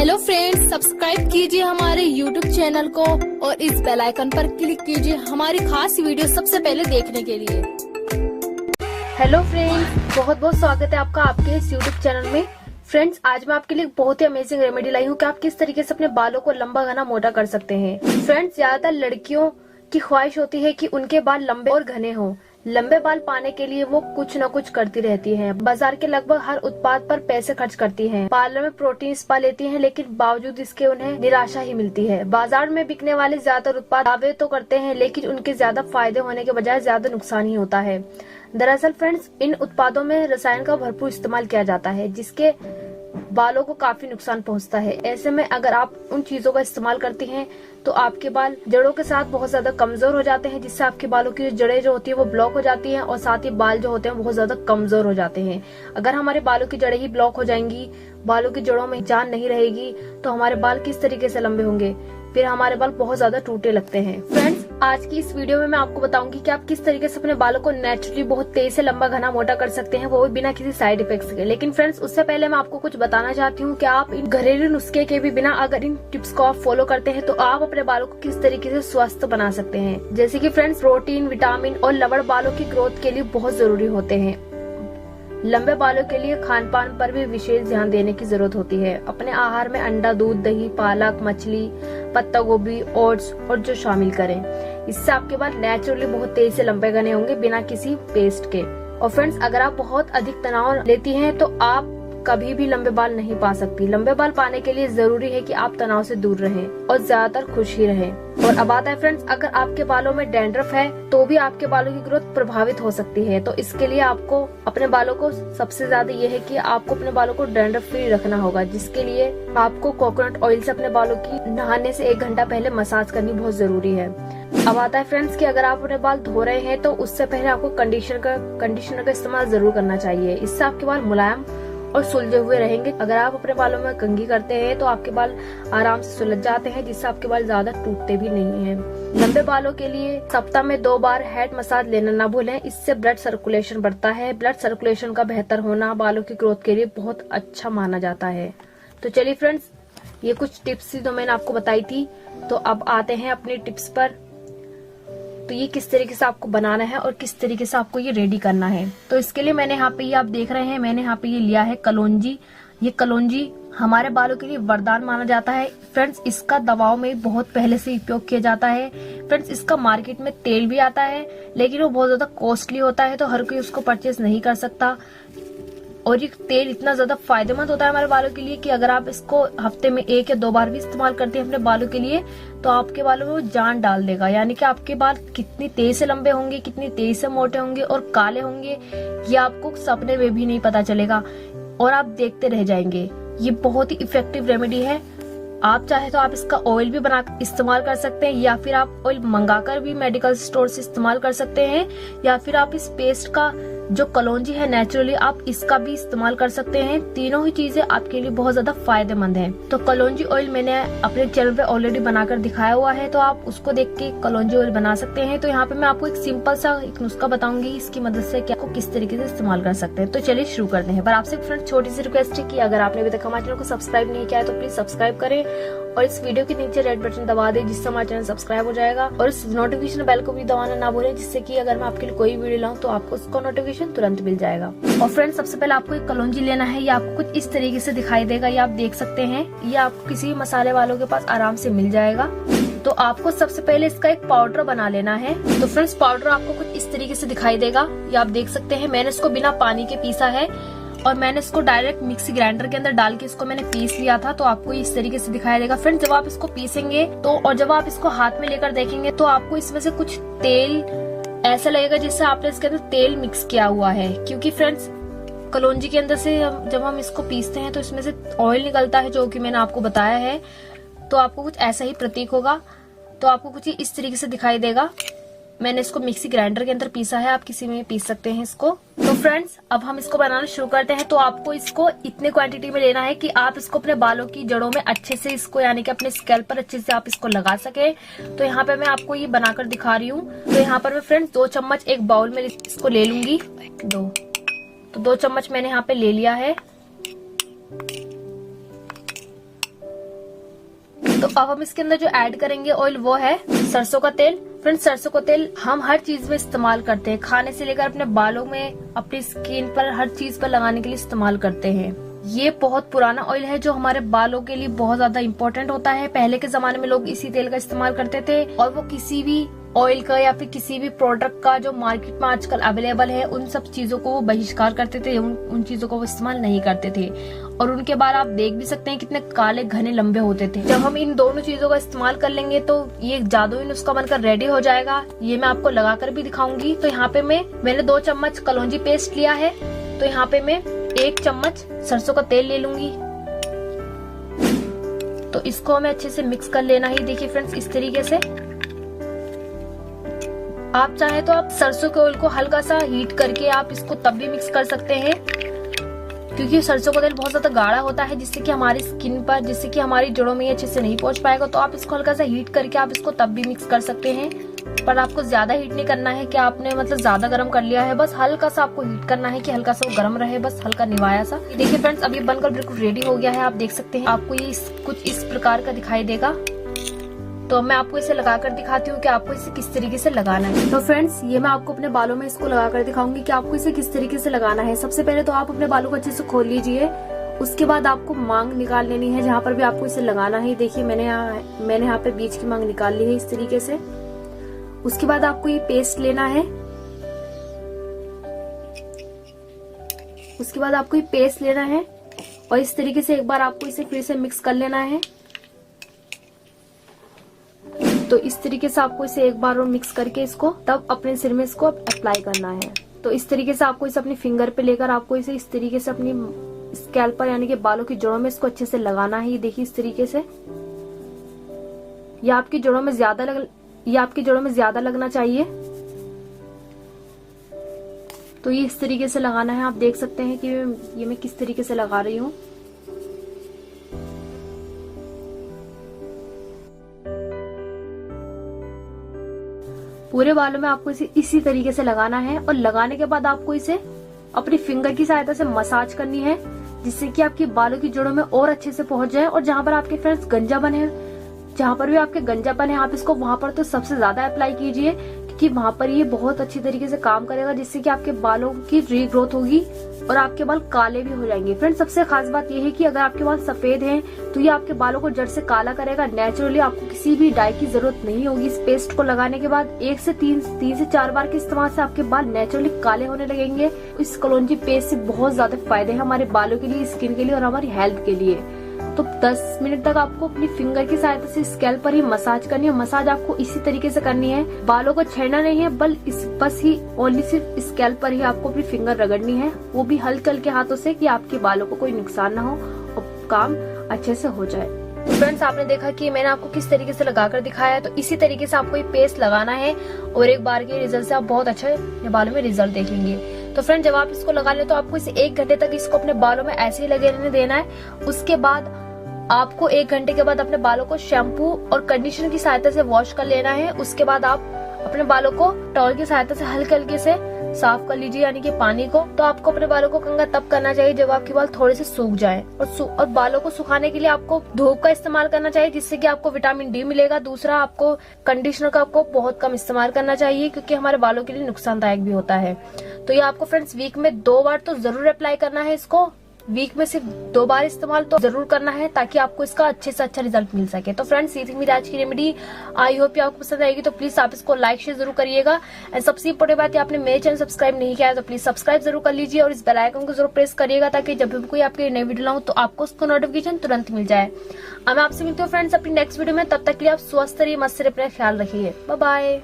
Hello friends, subscribe कीजिए हमारे YouTube channel को और इस बेल आइकन पर क्लिक कीजिए हमारी खास वीडियो सबसे पहले देखने के लिए। हेलो फ्रेंड्स, बहुत बहुत स्वागत है आपका आपके इस यूट्यूब चैनल में। फ्रेंड्स, आज मैं आपके लिए बहुत ही अमेजिंग रेमेडी लाई हूँ कि आप किस तरीके से अपने बालों को लंबा घना मोटा कर सकते हैं। फ्रेंड्स, ज्यादातर लड़कियों की ख्वाहिश होती है कि उनके बाल लंबे और घने हों। लंबे बाल पाने के लिए वो कुछ न कुछ करती रहती हैं। बाजार के लगभग हर उत्पाद पर पैसे खर्च करती हैं। पार्लर में प्रोटीन स्पा लेती हैं, लेकिन बावजूद इसके उन्हें निराशा ही मिलती है। बाजार में बिकने वाले ज्यादातर उत्पाद दावे तो करते हैं, लेकिन उनके ज्यादा फायदे होने के बजाय ज्यादा नुकसान ही होता है। दरअसल फ्रेंड्स, इन उत्पादों में रसायन का भरपूर इस्तेमाल किया जाता है, जिसके बालों को काफी नुकसान पहुंचता है। ऐसे में अगर आप उन चीजों का इस्तेमाल करती हैं तो आपके बाल जड़ों के साथ बहुत ज्यादा कमजोर हो जाते हैं, जिससे आपके बालों की जड़ें जो होती है वो ब्लॉक हो जाती हैं और साथ ही बाल जो होते हैं बहुत ज्यादा कमजोर हो जाते हैं। अगर हमारे बालों की जड़ें ही ब्लॉक हो जाएंगी, बालों की जड़ों में जान नहीं रहेगी, तो हमारे बाल किस तरीके से लंबे होंगे, फिर हमारे बाल बहुत ज्यादा टूटे लगते हैं। फ्रेंड्स, आज की इस वीडियो में मैं आपको बताऊंगी कि आप किस तरीके से अपने बालों को नेचुरली बहुत तेज से लंबा घना मोटा कर सकते हैं, वो भी बिना किसी साइड इफेक्ट्स के। लेकिन फ्रेंड्स, उससे पहले मैं आपको कुछ बताना चाहती हूँ कि आप इन घरेलू नुस्खे के भी बिना अगर इन टिप्स को आप फॉलो करते हैं तो आप अपने बालों को किस तरीके से स्वस्थ बना सकते हैं। जैसे कि फ्रेंड्स, प्रोटीन, विटामिन और लवण बालों की ग्रोथ के लिए बहुत जरूरी होते हैं। लंबे बालों के लिए खान पान पर भी विशेष ध्यान देने की जरूरत होती है। अपने आहार में अंडा, दूध, दही, पालक, मछली, पत्ता गोभी, ओट्स और जो शामिल करें। इससे आपके बाल नेचुरली बहुत तेज से लंबे घने होंगे बिना किसी पेस्ट के। और फ्रेंड्स, अगर आप बहुत अधिक तनाव लेती हैं तो आप कभी भी लंबे बाल नहीं पा सकती। लंबे बाल पाने के लिए जरूरी है कि आप तनाव से दूर रहें और ज्यादातर खुश ही रहें। और अब आता है फ्रेंड्स, अगर आपके बालों में डैंड्रफ है तो भी आपके बालों की ग्रोथ प्रभावित हो सकती है। तो इसके लिए आपको अपने बालों को सबसे ज्यादा ये है कि आपको अपने बालों को डैंड्रफ फ्री रखना होगा, जिसके लिए आपको कोकोनट ऑयल से अपने बालों की नहाने से 1 घंटा पहले मसाज करनी बहुत जरूरी है। अब आता है फ्रेंड्स कि अगर आप अपने बाल धो रहे हैं तो उससे पहले आपको कंडीशनर का इस्तेमाल जरूर करना चाहिए। इससे आपके बाल मुलायम और सुलझे हुए रहेंगे। अगर आप अपने बालों में कंघी करते हैं तो आपके बाल आराम से सुलझ जाते हैं, जिससे आपके बाल ज्यादा टूटते भी नहीं हैं। लंबे बालों के लिए सप्ताह में 2 बार हेड मसाज लेना ना भूलें। इससे ब्लड सर्कुलेशन बढ़ता है। ब्लड सर्कुलेशन का बेहतर होना बालों की ग्रोथ के लिए बहुत अच्छा माना जाता है। तो चलिए फ्रेंड्स, ये कुछ टिप्स थी जो मैंने आपको बताई थी। तो अब आते हैं अपनी टिप्स पर। तो ये किस तरीके से आपको बनाना है और किस तरीके से आपको ये रेडी करना है। तो इसके लिए मैंने यहाँ पे ये आप देख रहे हैं, मैंने यहाँ पे ये लिया है कलौंजी। ये कलौंजी हमारे बालों के लिए वरदान माना जाता है। फ्रेंड्स, इसका दवाओं में बहुत पहले से उपयोग किया जाता है। फ्रेंड्स, इसका मार्केट में तेल भी आता है, लेकिन वो बहुत ज्यादा कॉस्टली होता है, तो हर कोई उसको परचेज नहीं कर सकता। और ये तेल इतना ज्यादा फायदेमंद होता है हमारे बालों के लिए कि अगर आप इसको हफ्ते में 1 या 2 बार भी इस्तेमाल करते हैं अपने बालों के लिए, तो आपके बालों में वो जान डाल देगा। यानी कि आपके बाल कितनी तेज से लंबे होंगे, कितनी तेज से मोटे होंगे और काले होंगे, ये आपको सपने में भी नहीं पता चलेगा और आप देखते रह जाएंगे। ये बहुत ही इफेक्टिव रेमेडी है। आप चाहे तो आप इसका ऑयल भी बना इस्तेमाल कर सकते हैं, या फिर आप ऑयल मंगाकर भी मेडिकल स्टोर से इस्तेमाल कर सकते हैं, या फिर आप इस पेस्ट का जो कलौंजी है नेचुरली आप इसका भी इस्तेमाल कर सकते हैं। तीनों ही चीजें आपके लिए बहुत ज्यादा फायदेमंद हैं। तो कलौंजी ऑयल मैंने अपने चैनल पे ऑलरेडी बनाकर दिखाया हुआ है, तो आप उसको देख के कलौंजी ऑयल बना सकते हैं। तो यहाँ पे मैं आपको एक सिंपल सा एक नुस्खा बताऊंगी, इसकी मदद से कि आपको किस तरीके से इस्तेमाल कर सकते हैं। तो चलिए शुरू करते हैं। पर आपसे फ्रेंड छोटी सी रिक्वेस्ट है कि अगर आपने अभी तक हमारे चैनल को सब्सक्राइब नहीं किया है तो प्लीज सब्सक्राइब करें और इस वीडियो के नीचे रेड बटन दबा दें, जिससे हमारा चैनल सब्सक्राइब हो जाएगा। और इस नोटिफिकेशन बेल को भी दबाना ना भूलें, जिससे कि अगर मैं आपके लिए कोई वीडियो लाऊं तो आपको उसका नोटिफिकेशन तुरंत मिल जाएगा। और फ्रेंड्स, सबसे पहले आपको एक कलौंजी लेना है। ये आपको कुछ इस तरीके से दिखाई देगा, ये आप देख सकते हैं। ये आपको किसी भी मसाले वालों के पास आराम से मिल जाएगा। तो आपको सबसे पहले इसका एक पाउडर बना लेना है। तो फ्रेंड्स, पाउडर आपको कुछ इस तरीके से दिखाई देगा, ये आप देख सकते हैं। मैंने इसको बिना पानी के पीसा है और मैंने इसको डायरेक्ट मिक्सी ग्राइंडर के अंदर डाल के इसको मैंने पीस लिया था। तो आपको इस तरीके से दिखाई देगा। फ्रेंड्स, जब आप इसको पीसेंगे तो और जब आप इसको हाथ में लेकर देखेंगे तो आपको इसमें से कुछ तेल ऐसा लगेगा जिससे आपने इसके अंदर तेल मिक्स किया हुआ है। क्योंकि फ्रेंड्स, कलौंजी के अंदर से जब हम इसको पीसते हैं तो इसमें से ऑयल निकलता है, जो कि मैंने आपको बताया है। तो आपको कुछ ऐसा ही प्रतीक होगा। तो आपको कुछ इस तरीके से दिखाई देगा। मैंने इसको मिक्सी ग्राइंडर के अंदर पीसा है, आप किसी में पीस सकते हैं इसको। तो फ्रेंड्स, अब हम इसको बनाना शुरू करते हैं। तो आपको इसको इतने क्वांटिटी में लेना है कि आप इसको अपने बालों की जड़ों में अच्छे से इसको, यानी कि अपने स्कैल्प पर अच्छे से आप इसको लगा सके। तो यहाँ पे मैं आपको ये बनाकर दिखा रही हूँ। तो यहाँ पर मैं फ्रेंड्स 2 चम्मच एक बाउल में इसको ले लूंगी। 2 चम्मच मैंने यहाँ पे ले लिया है। तो अब हम इसके अंदर जो ऐड करेंगे ऑयल वो है सरसों का तेल। फ्रेंड्स, सरसों का तेल हम हर चीज में इस्तेमाल करते हैं, खाने से लेकर अपने बालों में, अपनी स्किन पर, हर चीज पर लगाने के लिए इस्तेमाल करते हैं। ये बहुत पुराना ऑयल है जो हमारे बालों के लिए बहुत ज्यादा इम्पोर्टेंट होता है। पहले के जमाने में लोग इसी तेल का इस्तेमाल करते थे और वो किसी भी ऑयल का या फिर किसी भी प्रोडक्ट का जो मार्केट में आजकल अवेलेबल है उन सब चीजों को वो बहिष्कार करते थे, उन चीजों को वो इस्तेमाल नहीं करते थे। और उनके बाल आप देख भी सकते हैं कितने काले घने लंबे होते थे। जब हम इन दोनों चीजों का इस्तेमाल कर लेंगे तो ये जादुई नुस्खा बनकर रेडी हो जाएगा। ये मैं आपको लगाकर भी दिखाऊंगी। तो यहाँ पे मैंने 2 चम्मच कलौंजी पेस्ट लिया है। तो यहाँ पे मैं 1 चम्मच सरसों का तेल ले लूंगी। तो इसको हमें अच्छे से मिक्स कर लेना ही। देखिए फ्रेंड्स, इस तरीके से। आप चाहे तो आप सरसों के ऑयल को हल्का सा हीट करके आप इसको तब भी मिक्स कर सकते हैं, क्योंकि सरसों का तेल बहुत ज्यादा गाढ़ा होता है जिससे कि हमारी स्किन पर, जिससे कि हमारी जड़ों में अच्छे से नहीं पहुंच पाएगा। तो आप इसको हल्का सा हीट करके आप इसको तब भी मिक्स कर सकते हैं, पर आपको ज्यादा हीट नहीं करना है कि आपने मतलब ज्यादा गर्म कर लिया है। बस हल्का सा आपको हीट करना है कि हल्का सा वो गर्म रहे, बस हल्का निवाया सा। देखिए फ्रेंड्स, अब ये बनकर बिल्कुल रेडी हो गया है। आप देख सकते हैं, आपको ये कुछ इस प्रकार का दिखाई देगा। तो मैं आपको इसे लगाकर दिखाती हूँ कि आपको इसे किस तरीके से लगाना है। तो फ्रेंड्स, ये मैं आपको अपने बालों में इसको लगाकर दिखाऊंगी कि आपको इसे किस तरीके से लगाना है। सबसे पहले तो आप अपने बालों को अच्छे से खोल लीजिए। उसके बाद आपको मांग निकाल लेनी है जहाँ पर भी आपको इसे लगाना है। देखिए मैंने यहाँ पे बीच की मांग निकाल ली है इस तरीके से। उसके बाद आपको ये पेस्ट लेना है। उसके बाद आपको ये पेस्ट लेना है और इस तरीके से एक बार आपको इसे फिर से मिक्स कर लेना है। तो इस तरीके से आपको इसे एक बार और मिक्स करके इसको तब अपने सिर में इसको अप्लाई करना है। तो इस तरीके से आपको इसे अपनी फिंगर पे लेकर आपको इसे इस तरीके से अपनी स्कैल्प पर यानी कि बालों की जड़ों में इसको अच्छे से लगाना है। ये देखिए इस तरीके से। ये आपकी जड़ों में ज्यादा लगना चाहिए। तो ये इस तरीके से लगाना है। आप देख सकते हैं कि ये मैं किस तरीके से लगा रही हूँ। पूरे बालों में आपको इसे इसी तरीके से लगाना है और लगाने के बाद आपको इसे अपनी फिंगर की सहायता से मसाज करनी है, जिससे कि आपके बालों की जड़ों में और अच्छे से पहुंच जाए। और जहां पर आपके फ्रेंड्स गंजापन है, जहां पर भी आपके गंजापन है, आप इसको वहां पर तो सबसे ज्यादा अप्लाई कीजिए, क्योंकि वहां पर ये बहुत अच्छी तरीके से काम करेगा, जिससे कि आपके बालों की रीग्रोथ होगी और आपके बाल काले भी हो जाएंगे। फ्रेंड्स, सबसे खास बात यह है कि अगर आपके बाल सफेद हैं तो ये आपके बालों को जड़ से काला करेगा नेचुरली। आपको किसी भी डाई की जरूरत नहीं होगी। इस पेस्ट को लगाने के बाद 1 से 3 से 4 बार के इस्तेमाल से आपके बाल नेचुरली काले होने लगेंगे। इस कलौंजी पेस्ट से बहुत ज्यादा फायदे हैं हमारे बालों के लिए, स्किन के लिए और हमारी हेल्थ के लिए। तो 10 मिनट तक आपको अपनी फिंगर की सहायता से स्कैल्प पर ही मसाज करनी है। मसाज आपको इसी तरीके से करनी है, बालों को छेड़ना नहीं है, बस ही ओनली सिर्फ स्कैल्प पर ही आपको अपनी फिंगर रगड़नी है, वो भी हल्के हल्के हाथों से, कि आपके बालों को कोई नुकसान ना हो और काम अच्छे से हो जाए। तो फ्रेंड्स, आपने देखा कि मैंने आपको किस तरीके से लगाकर दिखाया है। तो इसी तरीके से आपको ये पेस्ट लगाना है और एक बार के रिजल्ट से आप बहुत अच्छे बालों में रिजल्ट देखेंगे। तो फ्रेंड, जब आप इसको लगा ले तो आपको इसे 1 घंटे तक इसको अपने बालों में ऐसे ही लगे रहने देना है। उसके बाद आपको 1 घंटे के बाद अपने बालों को शैम्पू और कंडीशनर की सहायता से वॉश कर लेना है। उसके बाद आप अपने बालों को टॉवल की सहायता से हल्के हल्के से साफ कर लीजिए, यानी कि पानी को। तो आपको अपने बालों को कंघा तब करना चाहिए जब आपके बाल थोड़े से सूख जाए, और बालों को सुखाने के लिए आपको धूप का इस्तेमाल करना चाहिए, जिससे कि आपको विटामिन डी मिलेगा। दूसरा, आपको कंडीशनर का आपको बहुत कम इस्तेमाल करना चाहिए, क्योंकि हमारे बालों के लिए नुकसानदायक भी होता है। तो ये आपको फ्रेंड्स वीक में 2 बार तो जरूर अप्लाई करना है इसको। वीक में सिर्फ 2 बार इस्तेमाल तो जरूर करना है, ताकि आपको इसका अच्छे से अच्छा रिजल्ट मिल सके। तो फ्रेंड्स, ये थी मेरी आज की रेमेडी। आई होप ये आपको पसंद आएगी। तो प्लीज आप इसको लाइक शेयर जरूर करिएगा। एंड सबसे इम्पोर्टेंट बात, आपने मेरे चैनल सब्सक्राइब नहीं किया है तो प्लीज सब्सक्राइब जरूर कर लीजिए और इस बेल आइकन को जरूर प्रेस करिएगा, ताकि जब भी कोई आपके नई वीडियो लाऊं तो आपको उसको नोटिफिकेशन तुरंत मिल जाए। अब मैं आपसे मिलती हूँ फ्रेंड्स अपनी नेक्स्ट वीडियो में। तब तक के लिए आप स्वस्थ रहिए, मस्त रहिए, अपना ख्याल रखिए। Bye bye.